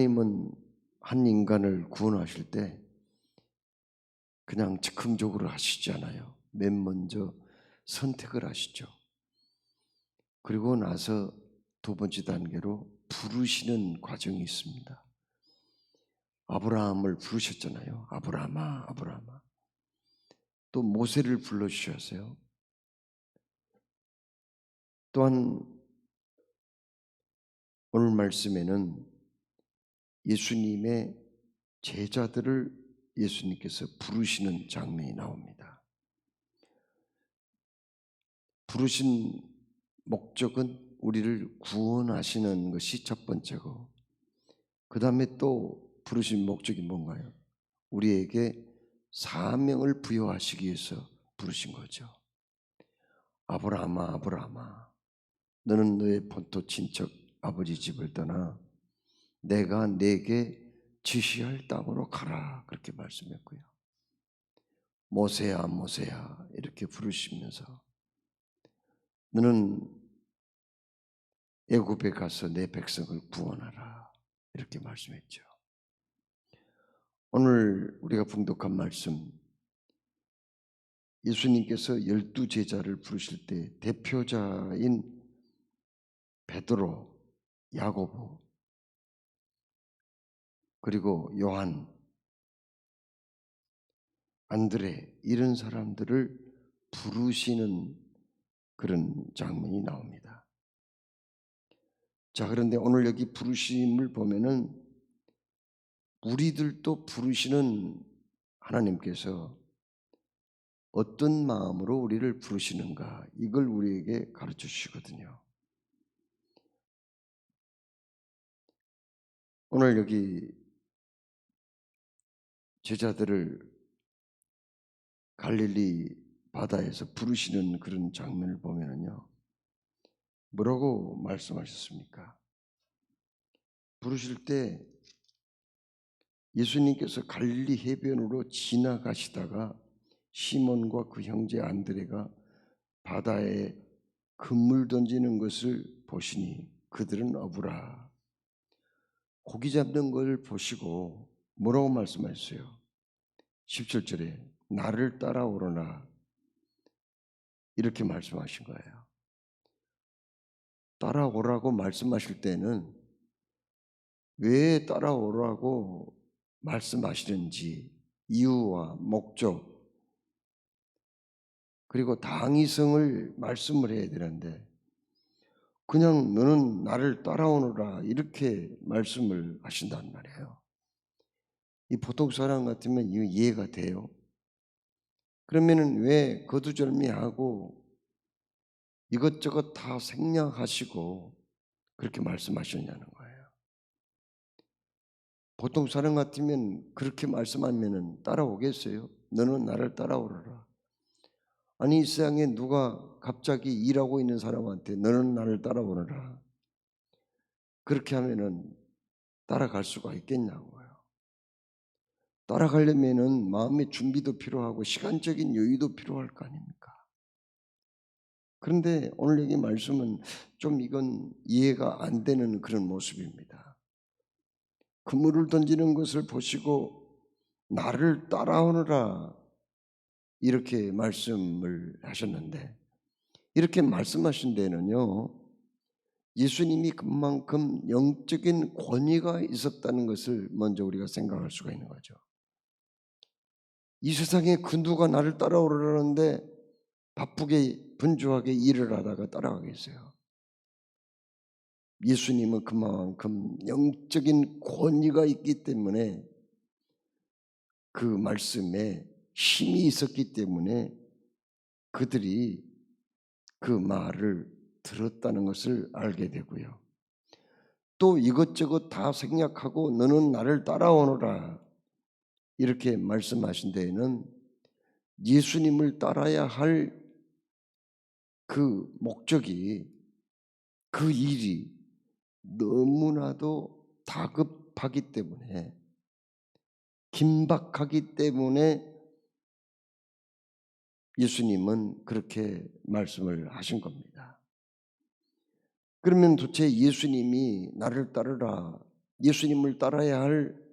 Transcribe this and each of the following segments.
하나님은 한 인간을 구원하실 때 그냥 즉흥적으로 하시지 않아요. 맨 먼저 선택을 하시죠. 그리고 나서 두 번째 단계로 부르시는 과정이 있습니다. 아브라함을 부르셨잖아요. 아브라함아, 아브라함아. 또 모세를 불러주셨어요. 또한 오늘 말씀에는 예수님의 제자들을 예수님께서 부르시는 장면이 나옵니다. 부르신 목적은 우리를 구원하시는 것이 첫 번째고, 그 다음에 또 부르신 목적이 뭔가요? 우리에게 사명을 부여하시기 위해서 부르신 거죠. 아브라함아, 아브라함아, 너는 너의 본토 친척 아버지 집을 떠나 내가 내게 지시할 땅으로 가라, 그렇게 말씀했고요. 모세야, 모세야, 이렇게 부르시면서 너는 애굽에 가서 내 백성을 구원하라, 이렇게 말씀했죠. 오늘 우리가 봉독한 말씀, 예수님께서 12제자를 부르실 때 대표자인 베드로, 야고보, 그리고 요한, 안드레, 이런 사람들을 부르시는 그런 장면이 나옵니다. 자, 그런데 오늘 여기 부르심을 보면은 우리들도 부르시는 하나님께서 어떤 마음으로 우리를 부르시는가, 이걸 우리에게 가르쳐 주시거든요. 오늘 여기 제자들을 갈릴리 바다에서 부르시는 그런 장면을 보면은요, 뭐라고 말씀하셨습니까? 부르실 때 예수님께서 갈릴리 해변으로 지나가시다가 시몬과 그 형제 안드레가 바다에 그물 던지는 것을 보시니 그들은 어부라. 고기 잡는 걸 보시고 뭐라고 말씀하셨어요? 17절에 나를 따라오거나, 이렇게 말씀하신 거예요. 따라오라고 말씀하실 때는 왜 따라오라고 말씀하시는지 이유와 목적, 그리고 당위성을 말씀을 해야 되는데 그냥 너는 나를 따라오너라, 이렇게 말씀을 하신단 말이에요. 이 보통 사람 같으면 이거 이해가 돼요. 그러면은 왜 거두절미하고 이것저것 다 생략하시고 그렇게 말씀하셨냐는 거예요. 보통 사람 같으면 그렇게 말씀하면은 따라오겠어요? 너는 나를 따라오너라. 아니, 이 세상에 누가 갑자기 일하고 있는 사람한테 너는 나를 따라오너라, 그렇게 하면은 따라갈 수가 있겠냐고요. 따라가려면은 마음의 준비도 필요하고 시간적인 여유도 필요할 거 아닙니까? 그런데 오늘 여기 말씀은 좀 이건 이해가 안 되는 그런 모습입니다. 그물을 던지는 것을 보시고 나를 따라오너라, 이렇게 말씀을 하셨는데, 이렇게 말씀하신 데는요, 예수님이 그만큼 영적인 권위가 있었다는 것을 먼저 우리가 생각할 수가 있는 거죠. 이 세상에 그 누가 나를 따라오라는데 바쁘게 분주하게 일을 하다가 따라가겠어요? 예수님은 그만큼 영적인 권위가 있기 때문에, 그 말씀에 힘이 있었기 때문에 그들이 그 말을 들었다는 것을 알게 되고요. 또 이것저것 다 생략하고 너는 나를 따라오너라, 이렇게 말씀하신 데에는 예수님을 따라야 할 그 목적이, 그 일이 너무나도 다급하기 때문에, 긴박하기 때문에 예수님은 그렇게 말씀을 하신 겁니다. 그러면 도대체 예수님이 나를 따르라, 예수님을 따라야 할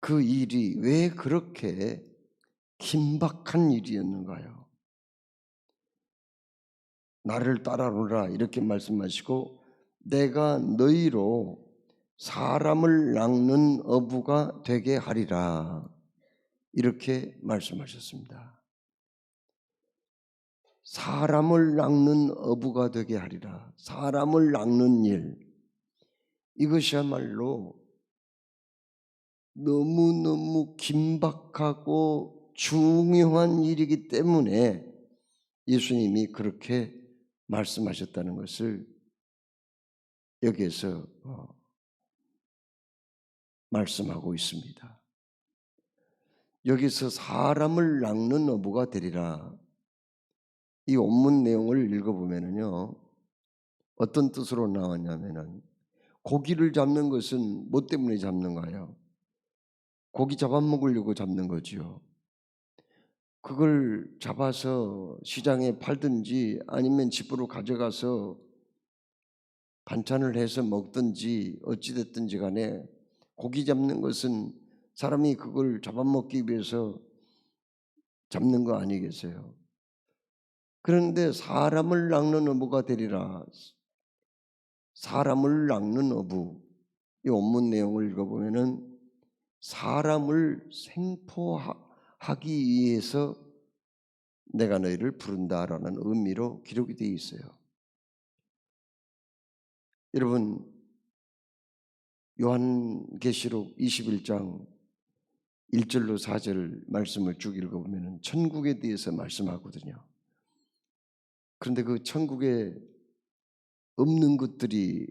그 일이 왜 그렇게 긴박한 일이었는가요? 나를 따라오라 이렇게 말씀하시고 내가 너희로 사람을 낚는 어부가 되게 하리라 이렇게 말씀하셨습니다. 사람을 낚는 어부가 되게 하리라. 사람을 낚는 일, 이것이야말로 너무너무 긴박하고 중요한 일이기 때문에 예수님이 그렇게 말씀하셨다는 것을 여기에서 말씀하고 있습니다. 여기서 사람을 낚는 어부가 되리라. 이 원문 내용을 읽어보면요, 어떤 뜻으로 나왔냐면은 고기를 잡는 것은 뭐 때문에 잡는가요? 고기 잡아먹으려고 잡는 거지요. 그걸 잡아서 시장에 팔든지 아니면 집으로 가져가서 반찬을 해서 먹든지 어찌됐든지 간에 고기 잡는 것은 사람이 그걸 잡아먹기 위해서 잡는 거 아니겠어요? 그런데 사람을 낚는 어부가 되리라. 사람을 낚는 어부. 이 원문 내용을 읽어보면은 사람을 생포하기 위해서 내가 너희를 부른다라는 의미로 기록이 되어 있어요. 여러분, 요한계시록 21장 1절로 4절 말씀을 쭉 읽어보면 천국에 대해서 말씀하거든요. 그런데 그 천국에 없는 것들이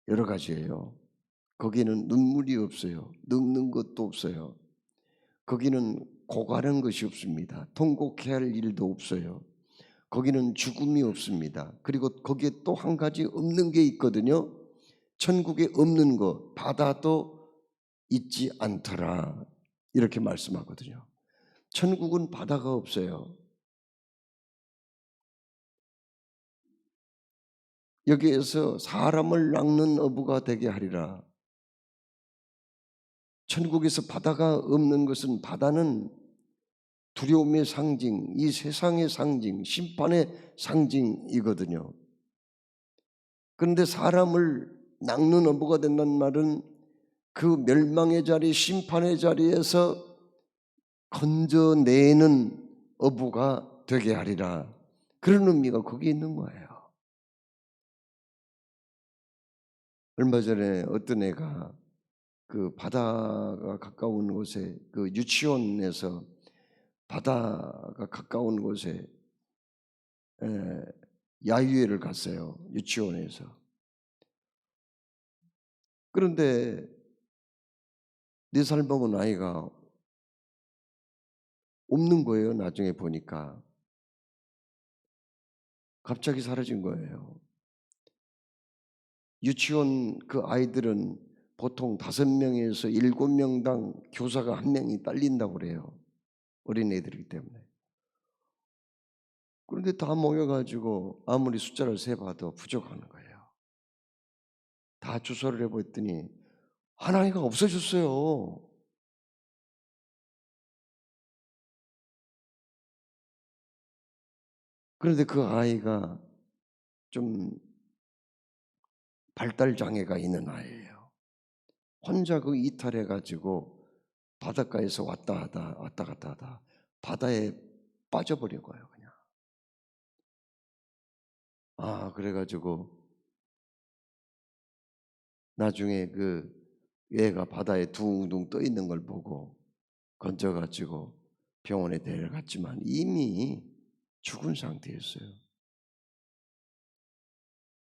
여러 가지예요. 거기는 눈물이 없어요. 늙는 것도 없어요. 거기는 고가는 것이 없습니다. 통곡해야 할 일도 없어요. 거기는 죽음이 없습니다. 그리고 거기에 또 한 가지 없는 게 있거든요. 천국에 없는 것, 바다도 있지 않더라. 이렇게 말씀하거든요. 천국은 바다가 없어요. 여기에서 사람을 낚는 어부가 되게 하리라. 천국에서 바다가 없는 것은 바다는 두려움의 상징, 이 세상의 상징, 심판의 상징이거든요. 그런데 사람을 낚는 어부가 된다는 말은 그 멸망의 자리, 심판의 자리에서 건져내는 어부가 되게 하리라. 그런 의미가 거기 있는 거예요. 얼마 전에 어떤 애가 그 바다가 가까운 곳에 그 유치원에서 바다가 가까운 곳에 야유회를 갔어요. 유치원에서. 그런데 4살 먹은 아이가 없는 거예요. 나중에 보니까. 갑자기 사라진 거예요. 유치원 그 아이들은 보통 5명에서 7명당 교사가 1명이 딸린다고 그래요. 어린애들이기 때문에. 그런데 다 모여가지고 아무리 숫자를 세봐도 부족하는 거예요. 다 주소를 해봤더니 한 아이가 없어졌어요. 그런데 그 아이가 좀 발달 장애가 있는 아이예요. 혼자 그 이탈해가지고 바닷가에서 왔다 갔다 하다 바다에 빠져버린 거예요, 그냥. 그래가지고 나중에 그 얘가 바다에 둥둥 떠 있는 걸 보고 건져가지고 병원에 데려갔지만 이미 죽은 상태였어요.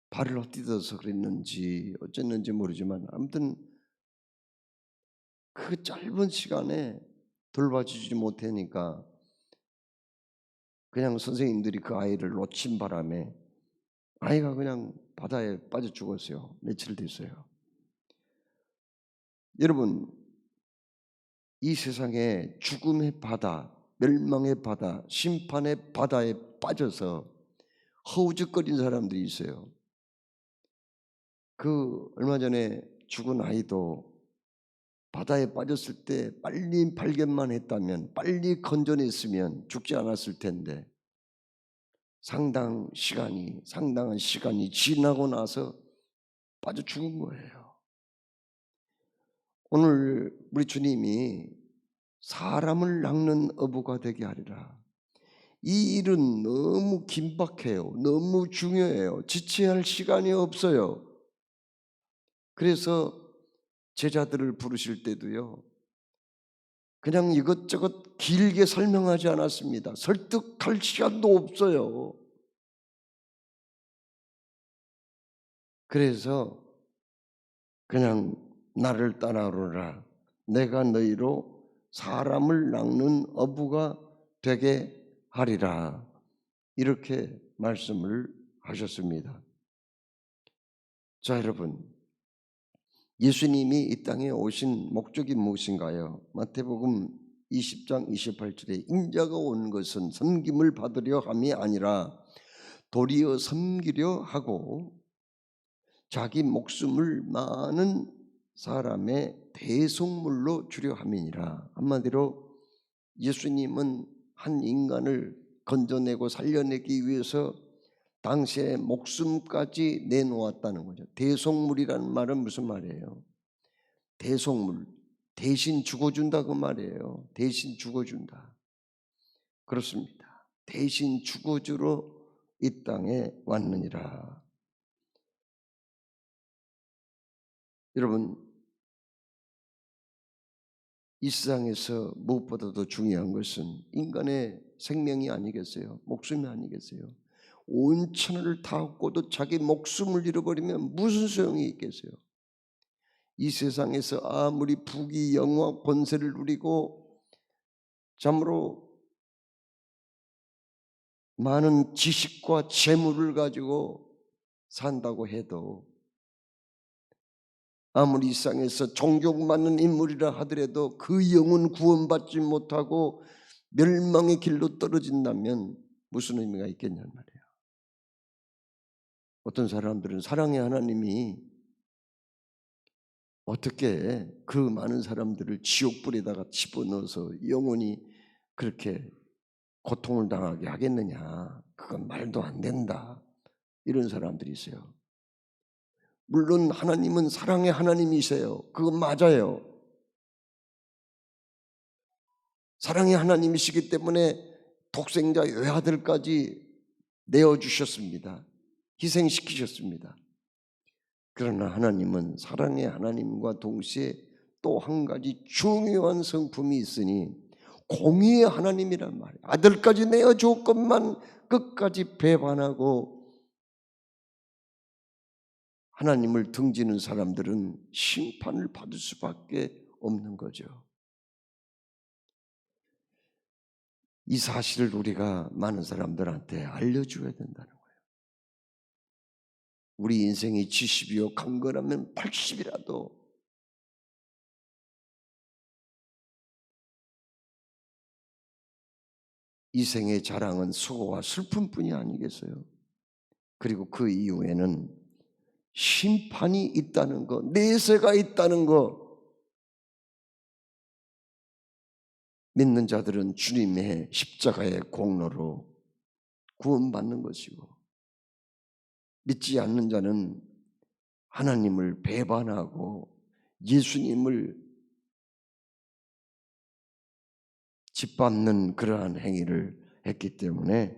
발을 헛디뎌서 그랬는지 어쨌는지 모르지만 아무튼 그 짧은 시간에 돌봐주지 못하니까 그냥 선생님들이 그 아이를 놓친 바람에 아이가 그냥 바다에 빠져 죽었어요. 며칠 됐어요. 여러분, 이 세상에 죽음의 바다, 멸망의 바다, 심판의 바다에 빠져서 허우적거린 사람들이 있어요. 그 얼마 전에 죽은 아이도 바다에 빠졌을 때 빨리 발견만 했다면, 빨리 건져냈으면 죽지 않았을 텐데 상당한 시간이 지나고 나서 빠져 죽은 거예요. 오늘 우리 주님이 사람을 낚는 어부가 되게 하리라. 이 일은 너무 긴박해요. 너무 중요해요. 지체할 시간이 없어요. 그래서 제자들을 부르실 때도요, 그냥 이것저것 길게 설명하지 않았습니다. 설득할 시간도 없어요. 그래서 그냥 나를 따라오라. 내가 너희로 사람을 낚는 어부가 되게 하리라. 이렇게 말씀을 하셨습니다. 자, 여러분, 예수님이 이 땅에 오신 목적이 무엇인가요? 마태복음 20장 28절에 인자가 온 것은 섬김을 받으려 함이 아니라 도리어 섬기려 하고 자기 목숨을 많은 사람의 대속물로 주려 함이니라. 한마디로 예수님은 한 인간을 건져내고 살려내기 위해서 당시에 목숨까지 내놓았다는 거죠. 대속물이라는 말은 무슨 말이에요? 대속물, 대신 죽어준다 그 말이에요. 대신 죽어준다. 그렇습니다. 대신 죽어주러 이 땅에 왔느니라. 여러분, 이 세상에서 무엇보다도 중요한 것은 인간의 생명이 아니겠어요? 목숨이 아니겠어요? 온 천하를 다 얻고도 자기 목숨을 잃어버리면 무슨 소용이 있겠어요? 이 세상에서 아무리 부귀 영화 권세를 누리고 참으로 많은 지식과 재물을 가지고 산다고 해도, 아무리 이 세상에서 존경받는 인물이라 하더라도 그 영은 구원받지 못하고 멸망의 길로 떨어진다면 무슨 의미가 있겠냐는 말이에요. 어떤 사람들은 사랑의 하나님이 어떻게 그 많은 사람들을 지옥불에다가 집어넣어서 영원히 그렇게 고통을 당하게 하겠느냐, 그건 말도 안 된다, 이런 사람들이 있어요. 물론 하나님은 사랑의 하나님이세요. 그건 맞아요. 사랑의 하나님이시기 때문에 독생자 외아들까지 내어주셨습니다. 희생시키셨습니다. 그러나 하나님은 사랑의 하나님과 동시에 또 한 가지 중요한 성품이 있으니 공의의 하나님이란 말이에요. 아들까지 내어줬건만 끝까지 배반하고 하나님을 등지는 사람들은 심판을 받을 수밖에 없는 거죠. 이 사실을 우리가 많은 사람들한테 알려줘야 된다는 거예요. 우리 인생이 70이요 강건하면 80이라도 이 생의 자랑은 수고와 슬픔뿐이 아니겠어요? 그리고 그 이후에는 심판이 있다는 거, 내세가 있다는 거, 믿는 자들은 주님의 십자가의 공로로 구원받는 것이고, 믿지 않는 자는 하나님을 배반하고 예수님을 짓밟는 그러한 행위를 했기 때문에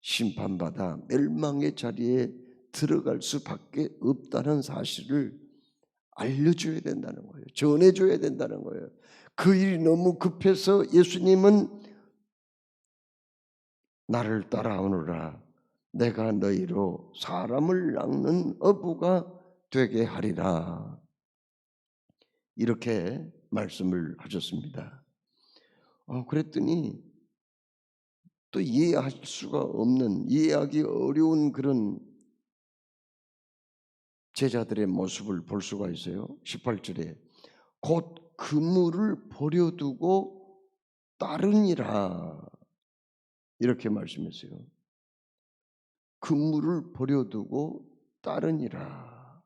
심판받아 멸망의 자리에 들어갈 수밖에 없다는 사실을 알려줘야 된다는 거예요. 전해줘야 된다는 거예요. 그 일이 너무 급해서 예수님은 나를 따라오너라. 내가 너희로 사람을 낚는 어부가 되게 하리라. 이렇게 말씀을 하셨습니다. 그랬더니 또 이해할 수가 없는, 이해하기 어려운 그런 제자들의 모습을 볼 수가 있어요. 18절에 곧 그물을 버려두고 따르니라, 이렇게 말씀했어요. 그물을 버려두고 따르니라.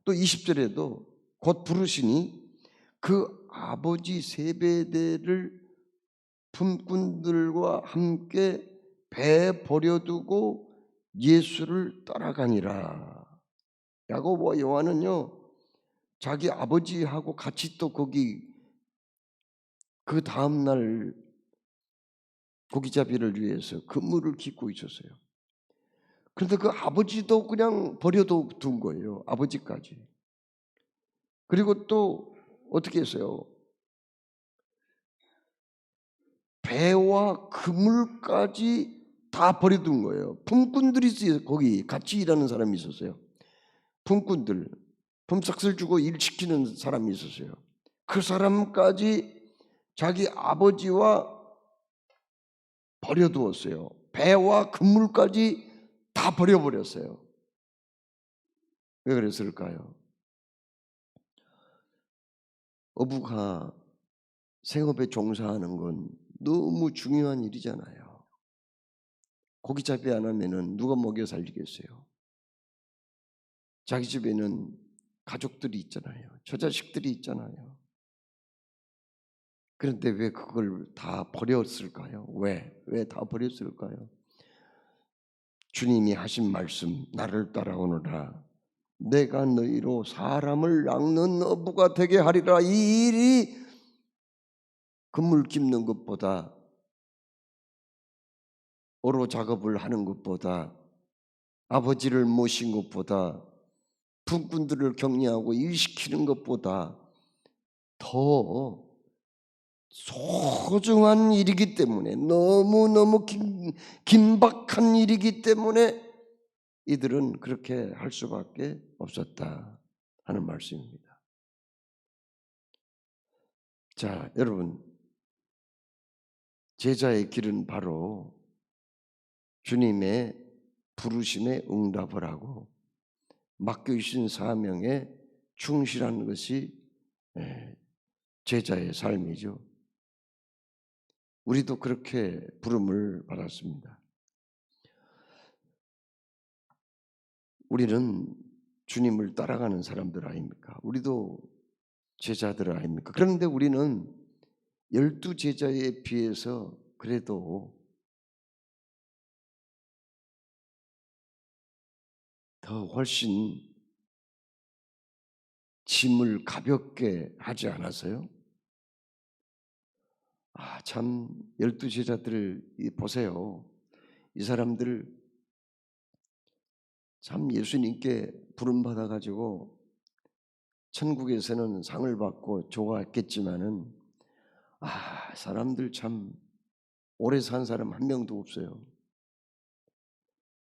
또 20절에도 곧 부르시니 그 아버지 세베대를 품꾼들과 함께 배에 버려두고 예수를 따라가니라. 야고보와 요한은요, 자기 아버지하고 같이 또 거기 그 다음날 고기잡이를 위해서 근무를 깃고 있었어요. 그런데 그 아버지도 그냥 버려둔 거예요. 아버지까지. 그리고 또 어떻게 했어요? 배와 그물까지 다 버려둔 거예요. 품꾼들이 있어요. 거기 같이 일하는 사람이 있었어요. 품꾼들, 품삯을 주고 일 시키는 사람이 있었어요. 그 사람까지 자기 아버지와 버려두었어요. 배와 그물까지 다 버려버렸어요. 왜 그랬을까요? 어부가 생업에 종사하는 건 너무 중요한 일이잖아요. 고기잡이 안 하면은 누가 먹여 살리겠어요? 자기 집에는 가족들이 있잖아요. 처자식들이 있잖아요. 그런데 왜 그걸 다 버렸을까요? 왜 다 버렸을까요? 주님이 하신 말씀, 나를 따라오너라. 내가 너희로 사람을 낚는 어부가 되게 하리라. 이 일이 그물 깁는 것보다, 어로 작업을 하는 것보다, 아버지를 모신 것보다, 품꾼들을 격려하고 일시키는 것보다 더 소중한 일이기 때문에, 너무너무 긴박한 일이기 때문에 이들은 그렇게 할 수밖에 없었다 하는 말씀입니다. 자, 여러분, 제자의 길은 바로 주님의 부르심에 응답을 하고 맡겨주신 사명에 충실한 것이 제자의 삶이죠. 우리도 그렇게 부름을 받았습니다. 우리는 주님을 따라가는 사람들 아닙니까? 우리도 제자들 아닙니까? 그런데 우리는 12제자에 비해서 그래도 더 훨씬 짐을 가볍게 하지 않았어요? 참 12제자들 보세요. 이 사람들 참 예수님께 부름받아 가지고 천국에서는 상을 받고 좋아했겠지만은 사람들 참 오래 산 사람 한 명도 없어요.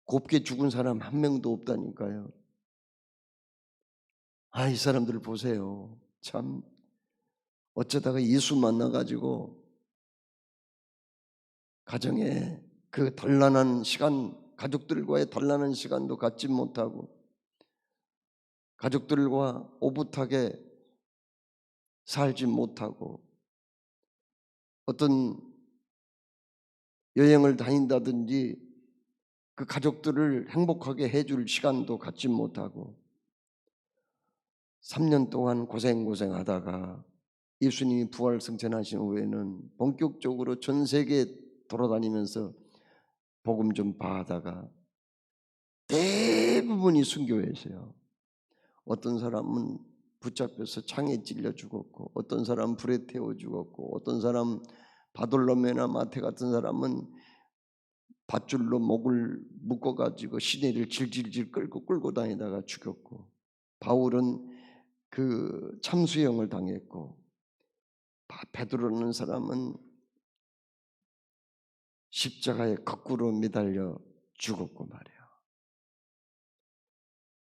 곱게 죽은 사람 한 명도 없다니까요. 이 사람들 보세요. 참 어쩌다가 예수 만나 가지고 가정에 그 단란한 시간, 가족들과의 단란한 시간도 갖지 못하고 가족들과 오붓하게 살지 못하고 어떤 여행을 다닌다든지 그 가족들을 행복하게 해줄 시간도 갖지 못하고 3년 동안 고생하다가 예수님이 부활 승천하신 후에는 본격적으로 전 세계 돌아다니면서 복음 전파하다가 대부분이 순교했어요. 어떤 사람은 붙잡혀서 창에 찔려 죽었고, 어떤 사람은 불에 태워 죽었고, 어떤 사람 바돌로메나 마태 같은 사람은 밧줄로 목을 묶어가지고 시내를 질질질 끌고 다니다가 죽였고, 바울은 그 참수형을 당했고, 베드로라는 사람은 십자가에 거꾸로 매달려 죽었고 말이에요.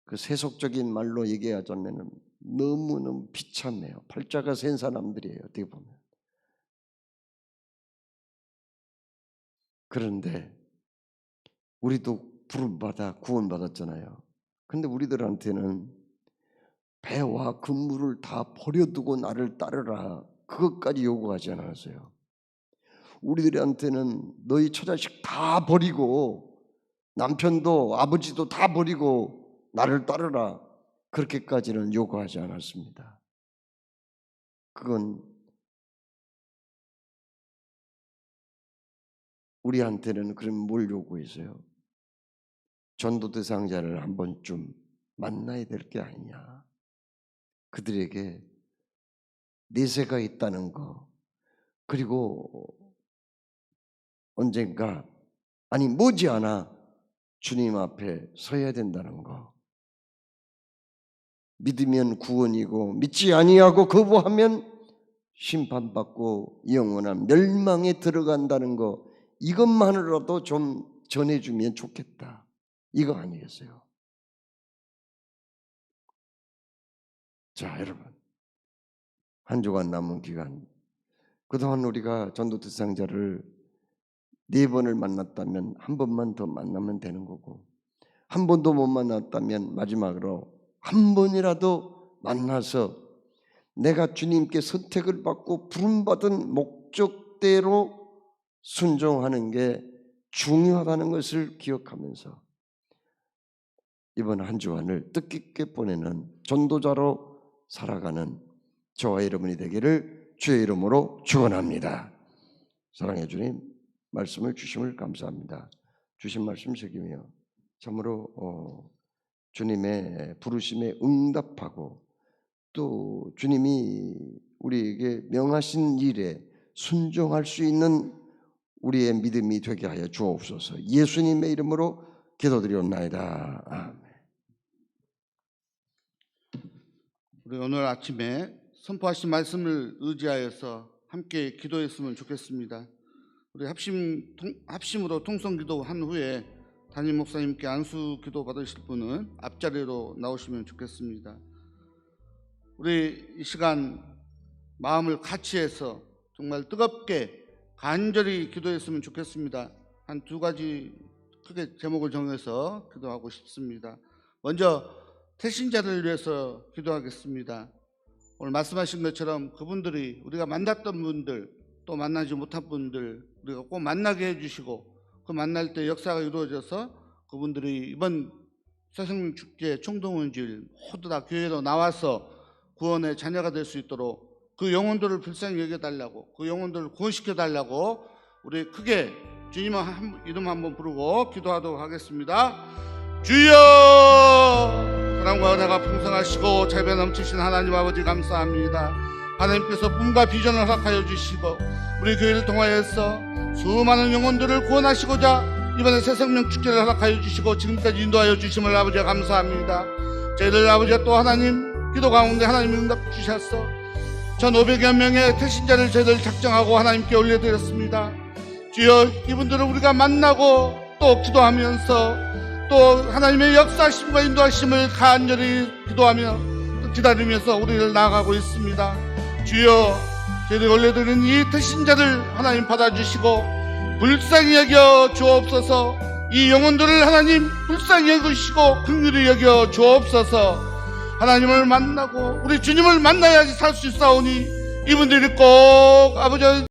그 세속적인 말로 얘기하자면 너무너무 비참해요. 팔자가 센 사람들이에요. 어떻게 보면. 그런데 우리도 부름받아 구원받았잖아요. 근데 우리들한테는 배와 그물을 다 버려두고 나를 따르라, 그것까지 요구하지 않았어요. 우리들한테는 너희 처자식 다 버리고 남편도 아버지도 다 버리고 나를 따르라, 그렇게까지는 요구하지 않았습니다. 그건 우리한테는 그럼 뭘 요구했어요? 전도 대상자를 한 번쯤 만나야 될 게 아니냐. 그들에게 내세가 있다는 거, 그리고 언젠가 아니 머지않아 주님 앞에 서야 된다는 거. 믿으면 구원이고 믿지 아니하고 거부하면 심판받고 영원한 멸망에 들어간다는 거, 이것만으로도 좀 전해주면 좋겠다, 이거 아니겠어요? 자, 여러분, 한 주간 남은 기간, 그동안 우리가 전도 대상자를 4번을 만났다면 한 번만 더 만나면 되는 거고, 한 번도 못 만났다면 마지막으로 한 번이라도 만나서 내가 주님께 선택을 받고 부름받은 목적대로 순종하는 게 중요하다는 것을 기억하면서 이번 한 주간을 뜻깊게 보내는 전도자로 살아가는 저와 여러분이 되기를 주의 이름으로 축원합니다. 사랑해 주님, 말씀을 주심을 감사합니다. 주신 말씀 새기며 참으로 주님의 부르심에 응답하고 또 주님이 우리에게 명하신 일에 순종할 수 있는 우리의 믿음이 되게 하여 주옵소서. 예수님의 이름으로 기도드리옵나이다. 아멘. 우리 오늘 아침에 선포하신 말씀을 의지하여서 함께 기도했으면 좋겠습니다. 우리 합심으로 통성기도 한 후에 담임 목사님께 안수 기도 받으실 분은 앞자리로 나오시면 좋겠습니다. 우리 이 시간 마음을 같이 해서 정말 뜨겁게 간절히 기도했으면 좋겠습니다. 한 2가지 크게 제목을 정해서 기도하고 싶습니다. 먼저 태신자를 위해서 기도하겠습니다. 오늘 말씀하신 것처럼 그분들이, 우리가 만났던 분들, 또 만나지 못한 분들 우리가 꼭 만나게 해주시고, 그 만날 때 역사가 이루어져서 그분들이 이번 새생명 축제 총동원주일 모두 다 교회로 나와서 구원의 자녀가 될 수 있도록 그 영혼들을 불쌍히 여겨달라고, 그 영혼들을 구원시켜달라고 우리 크게 주님의 이름 한번 부르고 기도하도록 하겠습니다. 주여, 사랑과 은혜가 풍성하시고 자비가 넘치신 하나님 아버지 감사합니다. 하나님께서 꿈과 비전을 허락하여 주시고 우리 교회를 통하여서 수많은 영혼들을 구원하시고자 이번에 새생명 축제를 허락하여 주시고 지금까지 인도하여 주심을 아버지가 감사합니다. 저희들 아버지가 또 하나님 기도 가운데 하나님 응답 주셔서 1,500여 명의 태신자를 저희들 작정하고 하나님께 올려드렸습니다. 주여, 이분들을 우리가 만나고 또 기도하면서 또 하나님의 역사하심과 인도하심을 간절히 기도하며 기다리면서 우리를 나아가고 있습니다. 주여, 저희들이 올려드린 이 태신자를 하나님 받아주시고 불쌍히 여겨 주옵소서. 이 영혼들을 하나님 불쌍히 여기시고 긍휼히 여겨 주옵소서. 하나님을 만나고 우리 주님을 만나야지 살 수 있사오니 이분들이 꼭 아버지